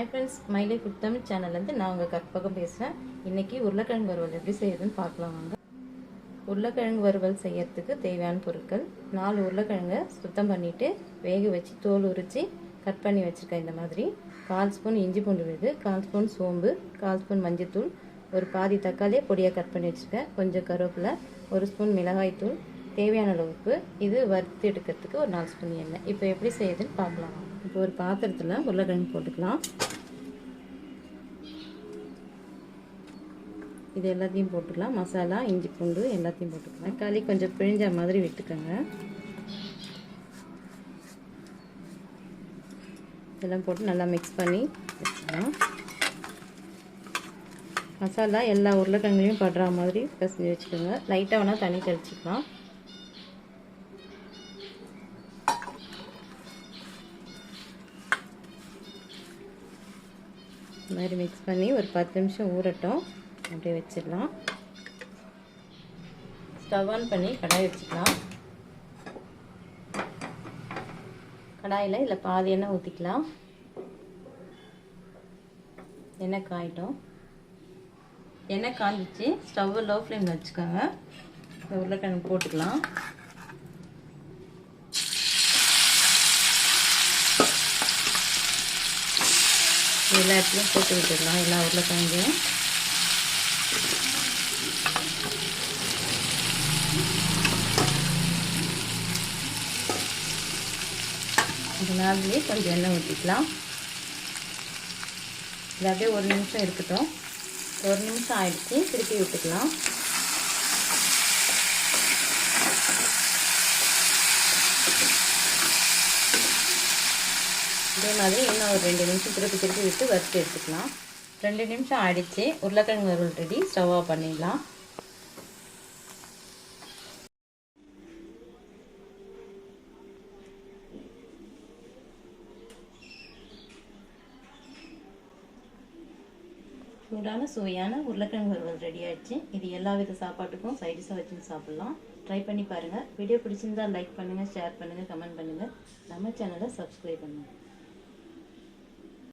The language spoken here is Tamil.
Hi friends, my life with Tamil channel வந்து நான் உங்க கற்பகம் பேசுறேன். இன்னைக்கு உருளைக்கிழங்கு வறுவல் எப்படி செய்யறதுன்னு பார்க்கலாம் வாங்க. உருளைக்கிழங்கு வறுவல் செய்யறதுக்கு தேவையான பொருட்கள் 4 உருளைக்கிழங்கை சுத்தம் பண்ணிட்டு வேக வச்சு தோல் உரிச்சு கட் பண்ணி வச்சிருக்கேன். இந்த மாதிரி 1/4 ஸ்பூன் இஞ்சி பூண்டு விழுது, 1/4 ஸ்பூன் சோம்பு, 1/4 ஸ்பூன் மஞ்சள்தூள், ஒரு பாதி தக்காளியை பொடியாக கட் பண்ணி வச்சுருக்கேன், கொஞ்சம் கருவேப்பிலை, 1 ஸ்பூன் மிளகாய் தூள், தேவையான அளவு உப்பு. இது வறுத்து எடுக்கிறதுக்கு ஒரு 4 ஸ்பூன் எண்ணெய். இப்போ எப்படி செய்யுதுன்னு பார்க்கலாம். இப்போ ஒரு பாத்திரத்தில் உருளைக்கிழங்கு போட்டுக்கலாம். இது எல்லாத்தையும் போட்டுக்கலாம். மசாலா, இஞ்சி பூண்டு எல்லாத்தையும் போட்டுக்கலாம். தக்காளி கொஞ்சம் பிழிஞ்ச மாதிரி விட்டுக்கோங்க. இதெல்லாம் போட்டு நல்லா மிக்ஸ் பண்ணி வச்சுக்கலாம். மசாலா எல்லா உருளைக்கிழங்குலையும் படுற மாதிரி பிசைஞ்சு வச்சுக்கோங்க. லைட்டாக வேணால் தண்ணி தெளிச்சிக்கலாம். இந்த மாதிரி மிக்ஸ் பண்ணி ஒரு 10 நிமிஷம் ஊறட்டும். அப்படியே வச்சிடலாம். ஸ்டவ் ஆன் பண்ணி கடாய் வச்சுக்கலாம். கடாயில் இதில் பாதி எண்ணெய் ஊற்றிக்கலாம். எண்ணெய் காயிட்டும். எண்ணெய் காஞ்சிச்சு. ஸ்டவ்வை லோ ஃப்ளேமில் வச்சுக்கோங்க. இந்த உருளைக்கிழங்கு போட்டுக்கலாம். எல்லா இடத்துலையும் போட்டு விட்டுடலாம். எல்லா உருளைக்கிழங்கையும் இந்த நாள்லேயே கொஞ்சம் எண்ணெய் ஊற்றிக்கலாம். இது அப்படியே 1 நிமிஷம் இருக்கட்டும். 1 நிமிஷம் ஆயிடுச்சு. திருப்பி விட்டுக்கலாம். இதே மாதிரி இன்னும் ஒரு 2 நிமிஷம் திருப்பி விட்டு வறுத்து எடுத்துக்கலாம். 2 நிமிஷம் ஆயிடுச்சு. உருளைக்கிழங்கு வறுவல் ரெடி. ஸ்டவ் ஆஃப் பண்ணிடலாம். சூடான சுவையான உருளைக்கிழங்கு வறுவல் ரெடி ஆயிடுச்சு. இது எல்லா வித சாப்பாட்டுக்கும் சைடிஷாக வச்சு சாப்பிட்லாம். ட்ரை பண்ணி பாருங்கள். வீடியோ பிடிச்சிருந்தா லைக் பண்ணுங்கள், ஷேர் பண்ணுங்கள், கமெண்ட் பண்ணுங்கள். நம்ம சேனலை சப்ஸ்கிரைப் பண்ணுங்கள்.